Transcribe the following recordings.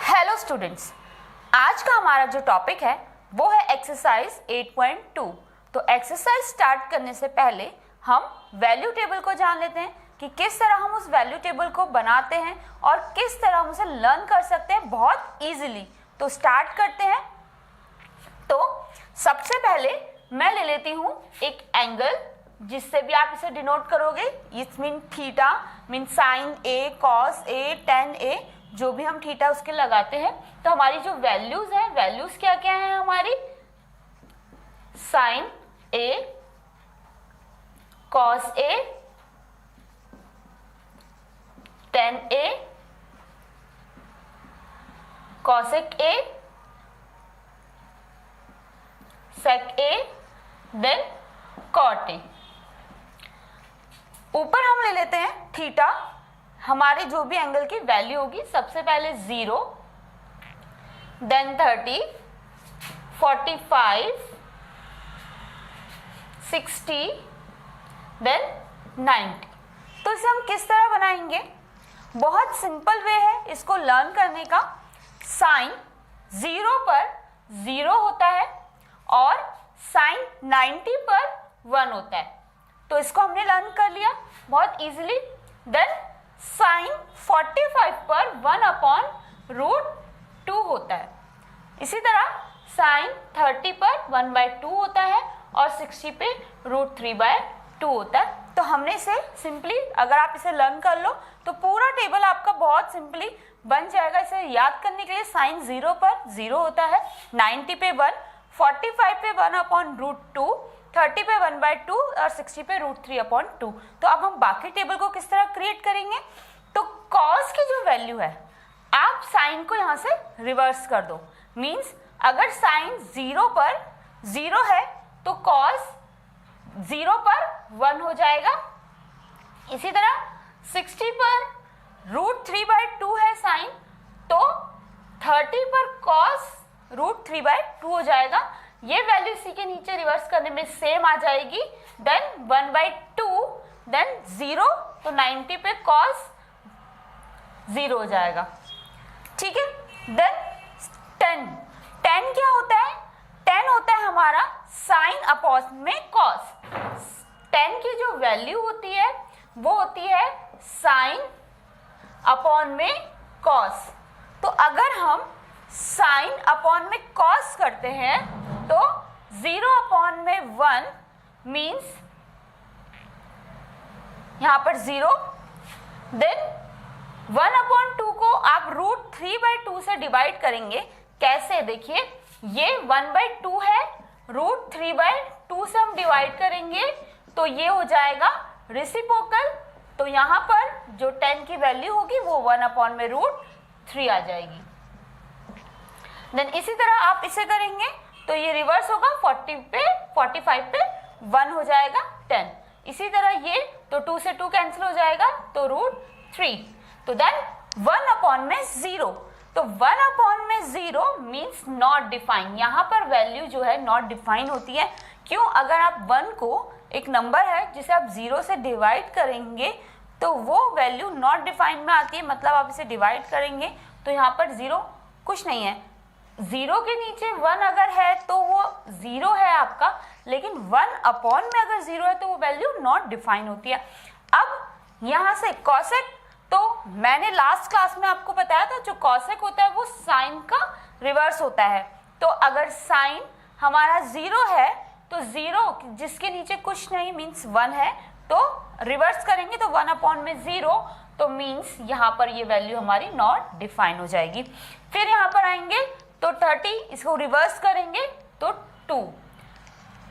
Hello students, आज का हमारा जो टॉपिक है वो है एक्सरसाइज 8.2। तो एक्सरसाइज स्टार्ट करने से पहले हम वैल्यू टेबल को जान लेते हैं कि किस तरह हम उस वैल्यू टेबल को बनाते हैं और किस तरह हम उसे लर्न कर सकते हैं बहुत इजीली। तो स्टार्ट करते हैं। तो सबसे पहले मैं ले लेती हूँ एक एंगल, जिससे भी आप इसे डिनोट करोगे। It's mean theta, mean sine A, cos A, tan A, जो भी हम थीटा उसके लगाते हैं। तो हमारी जो वैल्यूज है, वैल्यूज क्या क्या है हमारी? Sine A, cos A, tan A, cosec A, sec A, then cot A. ऊपर हम ले लेते हैं थीटा। हमारे जो भी एंगल की वैल्यू होगी, सबसे पहले 0, देन 30, 45, 60, देन 90। तो इसे हम किस तरह बनाएंगे? बहुत सिंपल वे है इसको लर्न करने का। साइन 0 पर 0 होता है और साइन 90 पर 1 होता है। तो इसको हमने लर्न कर लिया बहुत इजीली। देन साइन 45 पर 1/√2 होता है। इसी तरह साइन 30 पर 1/2 होता है और 60 पे √3/2 होता है। तो हमने इसे सिंपली, अगर आप इसे लर्न कर लो तो पूरा टेबल आपका बहुत सिंपली बन जाएगा। इसे याद करने के लिए साइन 0 पर 0 होता है, 90 पे 1, 45 पे 1/√2, 30 पे 1/2 और 60 पे √3/2। तो अब हम बाकी टेबल को किस तरह क्रिएट करेंगे? तो कॉस की जो वैल्यू है, आप साइन को यहाँ से रिवर्स कर दो। मीन्स अगर साइन 0 पर 0 है तो कॉस 0 पर 1 हो जाएगा। इसी तरह 60 पर √3/2 है साइन, तो 30 पर कॉस √3/2 हो जाएगा। ये वैल्यू इसी के नीचे रिवर्स करने में सेम आ जाएगी। देन 1/2, देन 0, तो 90 पे कॉस 0 हो जाएगा। ठीक है। देन 10 क्या होता है? 10 होता है हमारा साइन अपॉन में कॉस। 10 की जो वैल्यू होती है वो होती है साइन अपॉन में कॉस। तो अगर हम साइन अपॉन में कॉस करते हैं तो 0/1 मीन्स यहां पर 0। देन 1/2 को आप √3/2 से डिवाइड करेंगे। कैसे? देखिए, ये 1/2 है, √3/2 से हम डिवाइड करेंगे तो ये हो जाएगा रेसिप्रोकल। तो यहाँ पर जो 10 की वैल्यू होगी वो 1/√3 आ जाएगी। देन इसी तरह आप इसे करेंगे तो ये रिवर्स होगा, 45 पे 1 हो जाएगा 10। इसी तरह ये तो 2 से 2 कैंसिल हो जाएगा तो √3। तो देन 1/0। तो 1/0 मीन्स नॉट डिफाइन। यहाँ पर वैल्यू जो है नॉट डिफाइन होती है। क्यों? अगर आप 1 को, एक नंबर है जिसे आप 0 से डिवाइड करेंगे तो वो वैल्यू नॉट डिफाइन में आती है। मतलब आप इसे डिवाइड करेंगे तो यहाँ पर 0 कुछ नहीं है। 0 के नीचे 1 अगर है तो वो 0 है आपका, लेकिन 1/, में अगर 0 है तो वो वैल्यू नॉट डिफाइन होती है। अब यहाँ से कॉसेक, तो मैंने लास्ट क्लास में आपको बताया था जो कॉसेक होता है वो साइन का रिवर्स होता है। तो अगर साइन हमारा 0 है तो 0 जिसके नीचे कुछ नहीं मीन्स 1 है, तो रिवर्स करेंगे तो 1/0, तो मीन्स यहाँ पर ये वैल्यू हमारी नॉट डिफाइन हो जाएगी। फिर यहाँ पर आएंगे तो 30, इसको रिवर्स करेंगे तो 2,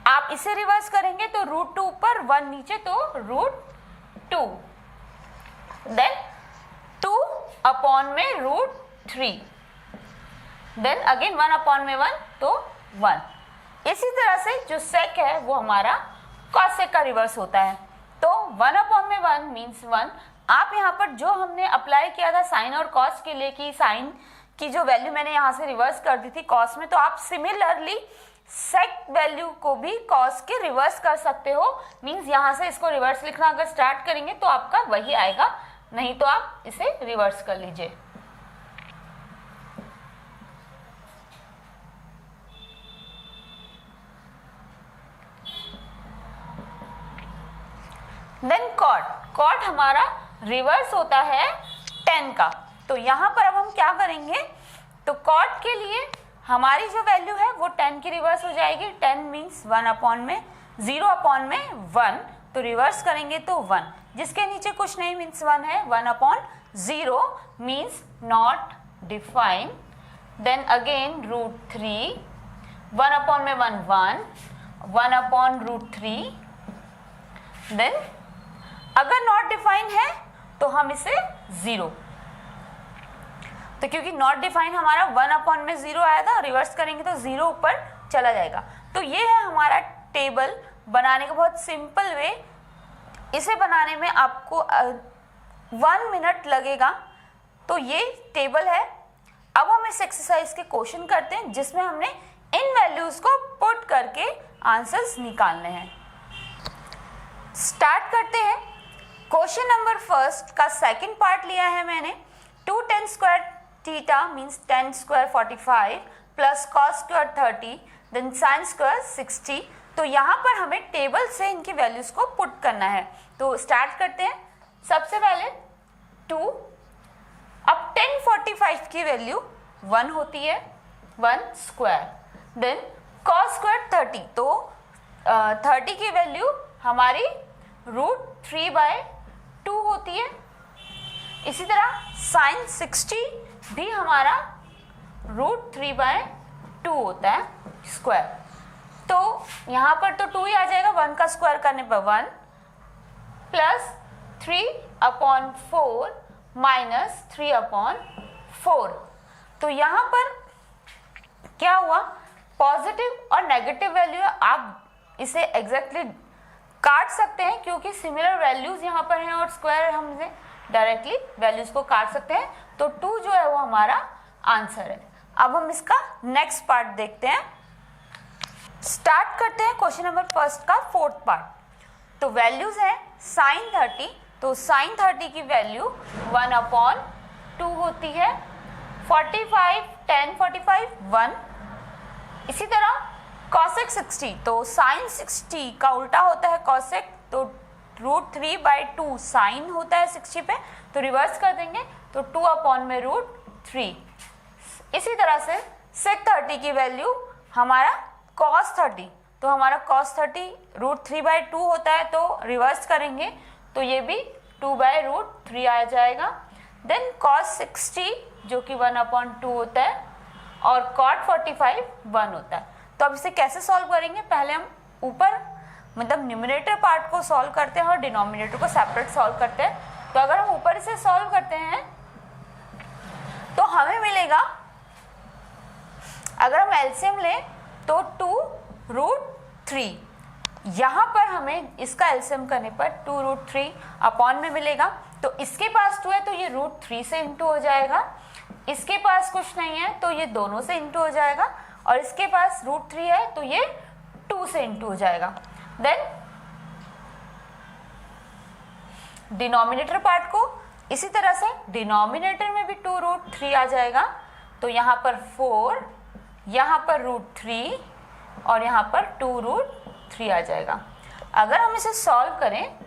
आप इसे रिवर्स करेंगे तो √2 ऊपर 1 नीचे तो √2, देन 2/√3, देन अगेन 1/1 तो 1। इसी तरह से जो सेक है वो हमारा कॉसेक का रिवर्स होता है। तो 1/1 मीन्स 1। आप यहाँ पर जो हमने अप्लाई किया था साइन और कॉस के लिए कि साइन की जो वैल्यू मैंने यहाँ से रिवर्स कर दी थी कॉस में, तो आप सिमिलरली सेक वैल्यू को भी कॉस के रिवर्स कर सकते हो। मीन्स यहाँ से इसको रिवर्स लिखना अगर स्टार्ट करेंगे तो आपका वही आएगा, नहीं तो आप इसे रिवर्स कर लीजिए। देन कॉट हमारा रिवर्स होता है 10 का। तो यहाँ पर अब हम क्या करेंगे, तो कॉट के लिए हमारी जो वैल्यू है वो 10 की रिवर्स हो जाएगी। 10 मीन्स 1 अपॉन में 0 अपॉन में 1, तो रिवर्स करेंगे तो 1, जिसके नीचे कुछ नहीं मीन्स 1 है। 1 upon 0 means not define. Then again √3, 1 upon में 1 1 अपॉन √3। देन अगर नॉट डिफाइन है तो हम इसे 0, तो क्योंकि नॉट डिफाइन हमारा 1 अपॉन में 0 आया था, रिवर्स करेंगे तो 0 ऊपर चला जाएगा। तो ये है हमारा टेबल बनाने का बहुत सिंपल वे। इसे बनाने में आपको 1 मिनट लगेगा। तो ये टेबल है। अब हम इस एक्सरसाइज के क्वेश्चन करते हैं जिसमें हमने इन वैल्यूज को पुट करके आंसर्स निकालने हैं। स्टार्ट करते हैं। क्वेश्चन नंबर फर्स्ट का सेकंड पार्ट लिया है मैंने। 2 tan square theta means tan square 45 plus cos square 30 then sin square 60। तो यहाँ पर हमें टेबल से इनकी वैल्यूज को पुट करना है। तो स्टार्ट करते हैं। सबसे पहले 2, अब tan 45 की वैल्यू 1 होती है, 1 स्क्वायर। देन cos स्क्वायर 30, तो 30 की वैल्यू हमारी √3/2 होती है। इसी तरह sin 60 भी हमारा √3/2 होता है स्क्वायर। तो यहाँ पर तो 2 ही आ जाएगा, 1 का स्क्वायर करने पर 1 प्लस 3/4 माइनस 3/4। तो यहाँ पर क्या हुआ, पॉजिटिव और नेगेटिव वैल्यू है। आप इसे एग्जैक्टली काट सकते हैं क्योंकि सिमिलर वैल्यूज यहाँ पर हैं और स्क्वायर हमसे डायरेक्टली वैल्यूज को काट सकते हैं। तो 2 जो है वो हमारा आंसर है। अब हम इसका नेक्स्ट पार्ट देखते हैं। स्टार्ट करते हैं क्वेश्चन नंबर फर्स्ट का फोर्थ पार्ट। तो वैल्यूज है sin 30, तो sin 30 की वैल्यू 1/2 होती है। 45 tan 45 1। इसी तरह cosec 60, तो sin 60 का उल्टा होता है cosec, तो √3/2 साइन होता है 60 पे, तो रिवर्स कर देंगे तो 2/√3। इसी तरह से sec 30 की वैल्यू हमारा cos 30, तो हमारा cos 30 √3/2 होता है, तो रिवर्स करेंगे तो ये भी 2/√3 आ जाएगा। देन cos 60 जो कि 1/2 होता है और cot 45 1 होता है। तो अब इसे कैसे सॉल्व करेंगे, पहले हम ऊपर मतलब न्यूमरेटर पार्ट को सॉल्व करते हैं और डिनोमिनेटर को सेपरेट सॉल्व करते हैं। तो अगर हम ऊपर इसे सॉल्व करते हैं तो हमें मिलेगा, अगर हम एलसीएम लें तो 2√3। यहाँ पर हमें इसका एलसीएम करने पर 2√3 अपॉन में मिलेगा। तो इसके पास 2 है तो ये √3 से इंटू हो जाएगा, इसके पास कुछ नहीं है तो ये दोनों से इंटू हो जाएगा, और इसके पास √3 है तो ये 2 से इंटू हो जाएगा। देन डिनोमिनेटर पार्ट को इसी तरह से डिनोमिनेटर में भी 2√3 आ जाएगा, तो यहाँ पर 4, यहाँ पर √3 और यहाँ पर 2√3 आ जाएगा। अगर हम इसे सॉल्व करें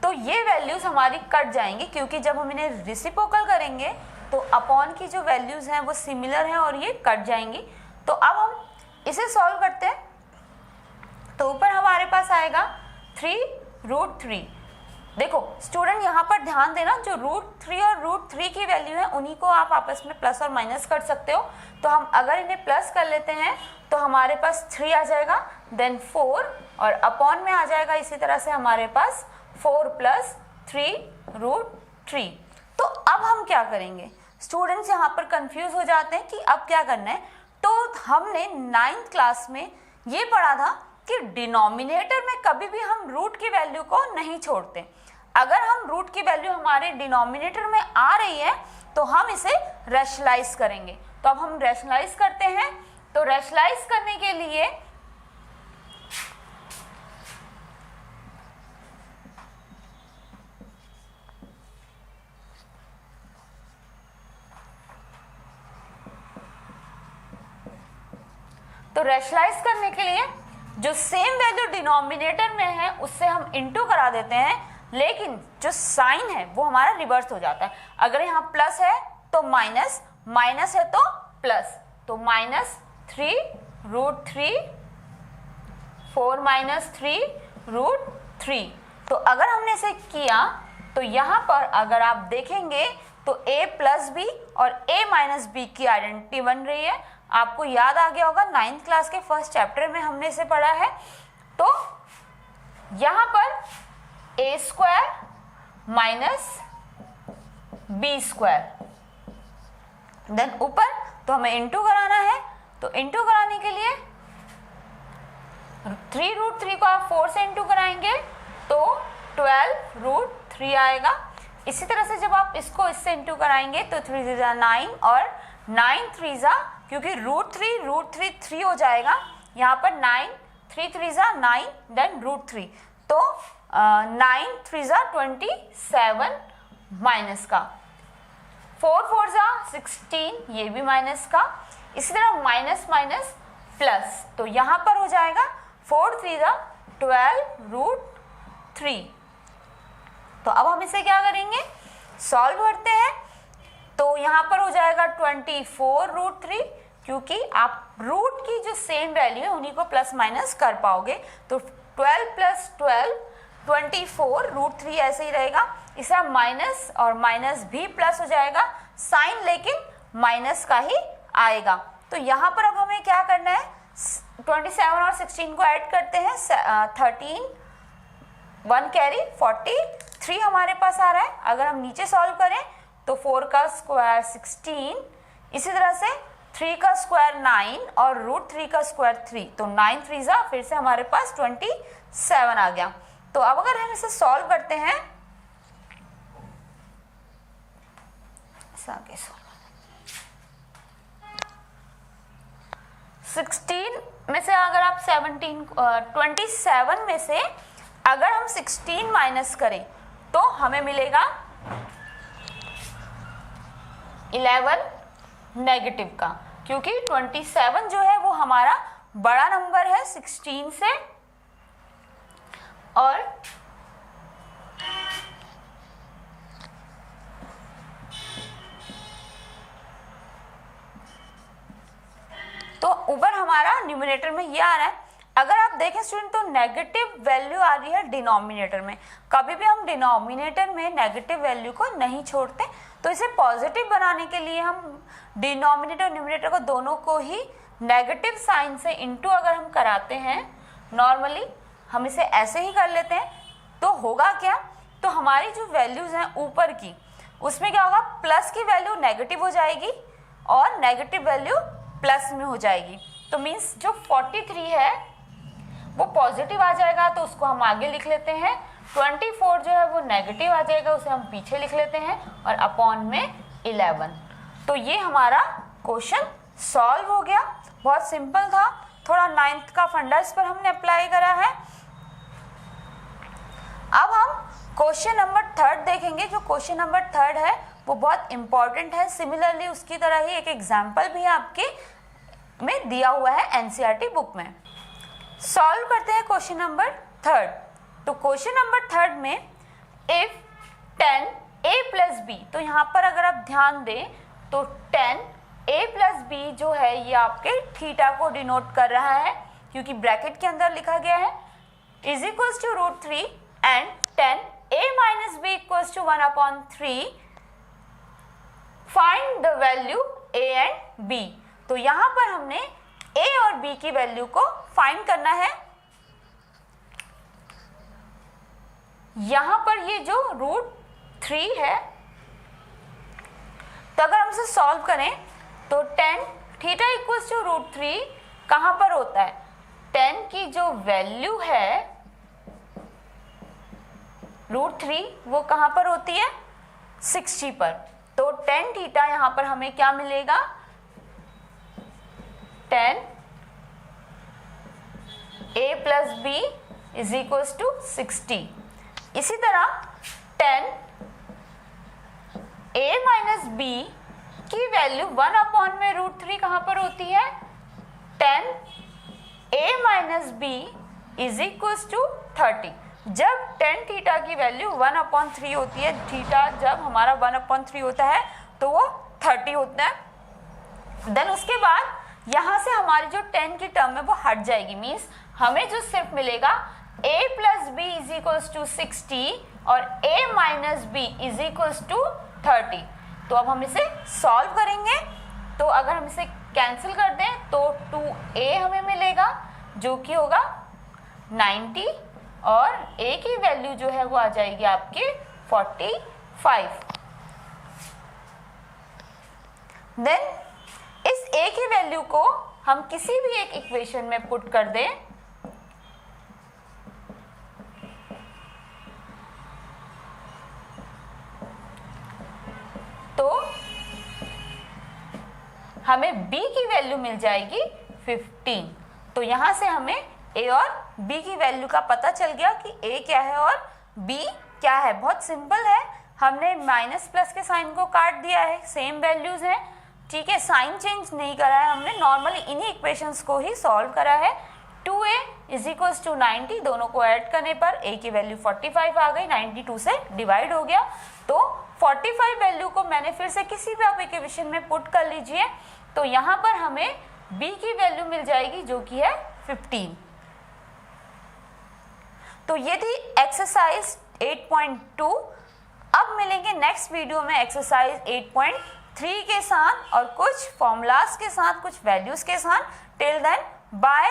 तो ये वैल्यूज हमारी कट जाएंगी, क्योंकि जब हम इन्हें रेसिप्रोकल करेंगे तो अपॉन की जो वैल्यूज हैं वो सिमिलर हैं और ये कट जाएंगी। तो अब हम इसे सॉल्व करते हैं। तो ऊपर हमारे पास आएगा 3√3। देखो स्टूडेंट यहाँ पर ध्यान देना, जो √3 और √3 की वैल्यू है उन्हीं को आप आपस में प्लस और माइनस कर सकते हो। तो हम अगर इन्हें प्लस कर लेते हैं तो हमारे पास 3 आ जाएगा, देन 4 और अपॉन में आ जाएगा इसी तरह से हमारे पास 4 + 3√3। तो अब हम क्या करेंगे, स्टूडेंट्स यहाँ पर कंफ्यूज हो जाते हैं कि अब क्या करना है। तो हमने 9th क्लास में ये पढ़ा था कि डिनोमिनेटर में कभी भी हम रूट की वैल्यू को नहीं छोड़ते। अगर हम रूट की वैल्यू हमारे डिनोमिनेटर में आ रही है तो हम इसे रैशनलाइज करेंगे। तो अब हम रैशनलाइज करते हैं। तो रैशनलाइज करने के लिए जो सेम वैल्यू डिनोमिनेटर में है उससे हम इंटू करा देते हैं, लेकिन जो साइन है वो हमारा रिवर्स हो जाता है। अगर यहाँ प्लस है तो माइनस, माइनस है तो प्लस, तो -3√3 4-3√3। तो अगर हमने इसे किया तो यहाँ पर अगर आप देखेंगे तो a प्लस बी और a माइनस बी की आइडेंटिटी बन रही है। आपको याद आ गया होगा 9th क्लास के फर्स्ट चैप्टर में हमने इसे पढ़ा है। तो यहाँ पर a square minus B square, then ऊपर तो हमें इंटू कराना है, तो इंटू कराने के लिए 3√3 को आप 4 से इंटू कराएंगे तो 12√3 आएगा। इसी तरह से जब आप इसको इससे इंटू कराएंगे तो 3 × 9 और 9 3 क्योंकि √3 3 हो जाएगा, यहाँ पर 9 3 3 9 देन √3, तो 9 3 27 माइनस का, 4 4 16 ये भी माइनस का, इसी तरह माइनस माइनस प्लस, तो यहाँ पर हो जाएगा 4 3 12√3। तो अब हम इसे क्या करेंगे, सॉल्व करते हैं। तो यहाँ पर हो जाएगा 24√3, क्योंकि आप रूट की जो सेम वैल्यू है उन्हीं को प्लस माइनस कर पाओगे। तो 12 + 12 24√3 ऐसे ही रहेगा। इसे माइनस और माइनस भी प्लस हो जाएगा, साइन लेकिन माइनस का ही आएगा। तो यहाँ पर अब हमें क्या करना है, 27 और 16 को ऐड करते हैं, 13 1 कैरी 43 हमारे पास आ रहा है। अगर हम नीचे सॉल्व करें तो 4 का स्क्वायर 16, इसी तरह से 3 का स्क्वायर 9 और √3 का स्क्वायर 3, तो 9 3 फिर से हमारे पास 27 आ गया। तो अब अगर हम इसे सॉल्व करते हैं, आगे 16 में से अगर आप 27 में से अगर हम 16 माइनस करें तो हमें मिलेगा 11 नेगेटिव का, क्योंकि 27 जो है वो हमारा बड़ा नंबर है 16 से, और तो ऊपर हमारा न्यूमरेटर में ये आ रहा है। अगर आप देखें स्टूडेंट तो नेगेटिव वैल्यू आ रही है डिनोमिनेटर में। कभी भी हम डिनोमिनेटर में नेगेटिव वैल्यू को नहीं छोड़ते, तो इसे पॉजिटिव बनाने के लिए हम डिनोमिनेटर और न्यूमरेटर को दोनों को ही नेगेटिव साइन से इंटू अगर हम कराते हैं, नॉर्मली हम इसे ऐसे ही कर लेते हैं, तो होगा क्या, तो हमारी जो वैल्यूज हैं ऊपर की, उसमें क्या होगा, प्लस की वैल्यू नेगेटिव हो जाएगी और नेगेटिव वैल्यू प्लस में हो जाएगी। तो मीन्स जो 43 है वो पॉजिटिव आ जाएगा, तो उसको हम आगे लिख लेते हैं। 24 जो है वो नेगेटिव आ जाएगा, उसे हम पीछे लिख लेते हैं, और अपॉन में 11। तो ये हमारा क्वेश्चन सॉल्व हो गया। बहुत सिंपल था, थोड़ा 9th का फंडा इस पर हमने अप्लाई करा है। अब हम क्वेश्चन नंबर 3 देखेंगे। जो क्वेश्चन नंबर 3 है वो बहुत इंपॉर्टेंट है। सिमिलरली उसकी तरह ही एक एग्जाम्पल भी आपके में दिया हुआ है एनसीईआरटी बुक में। सॉल्व करते हैं क्वेश्चन नंबर 3। तो क्वेश्चन नंबर 3 में इफ 10a + b, तो यहाँ पर अगर आप ध्यान दें तो 10a + b जो है ये आपके थीटा को डिनोट कर रहा है, क्योंकि ब्रैकेट के अंदर लिखा गया है, is equals to √3 and 10a - b equals to 1/3। Find the value a and b। तो यहाँ पर हमने a और b की वैल्यू को फाइंड करना है। यहाँ पर ये जो √3 है, तो अगर हम इसे सॉल्व करें तो 10 थीटा इक्वल्स टू √3 कहाँ पर होता है, 10 की जो वैल्यू है √3 वो कहाँ पर होती है, 60 पर। तो 10 थीटा यहाँ पर हमें क्या मिलेगा, 10a + b is equals to 60। इसी तरह 10a - b की वैल्यू 1/में √3 कहाँ पर होती है, 10a a minus B is equals to 30। जब टेन थीटा की वैल्यू 1/3 होती है, थीटा जब हमारा 1/3 होता है तो वो 30 होता है। देन उसके बाद यहाँ से हमारी जो 10 की टर्म है वो हट जाएगी, मीन्स हमें जो सिर्फ मिलेगा a plus B is equals to 60 और a minus B is equals to 30। तो अब हम इसे सॉल्व करेंगे, तो अगर हम इसे कैंसिल कर दें तो 2a हमें मिलेगा जो कि होगा 90 और a की वैल्यू जो है वो आ जाएगी आपकी 45। देन इस a की वैल्यू को हम किसी भी एक इक्वेशन में पुट कर दें तो हमें b की वैल्यू मिल जाएगी 15। तो यहां से हमें a और b की वैल्यू का पता चल गया कि a क्या है और b क्या है। बहुत सिंपल है, हमने माइनस प्लस के साइन को काट दिया है, सेम वैल्यूज हैं, ठीक है, साइन चेंज नहीं करा है हमने, नॉर्मली इन्हीं इक्वेशंस को ही सॉल्व करा है। 2a इज इक्वल्स टू 90, दोनों को ऐड करने पर a की वैल्यू 45 आ गई, 92 से डिवाइड हो गया। तो 45 वैल्यू को मैंने फिर से किसी भी आप इक्वेशन में पुट कर लीजिए, तो यहाँ पर हमें b की वैल्यू मिल जाएगी जो कि है 15। तो ये थी एक्सरसाइज 8.2। अब मिलेंगे नेक्स्ट वीडियो में एक्सरसाइज 8.3 के साथ और कुछ फॉर्मूलाज के साथ, कुछ वैल्यूज के साथ। Till then bye.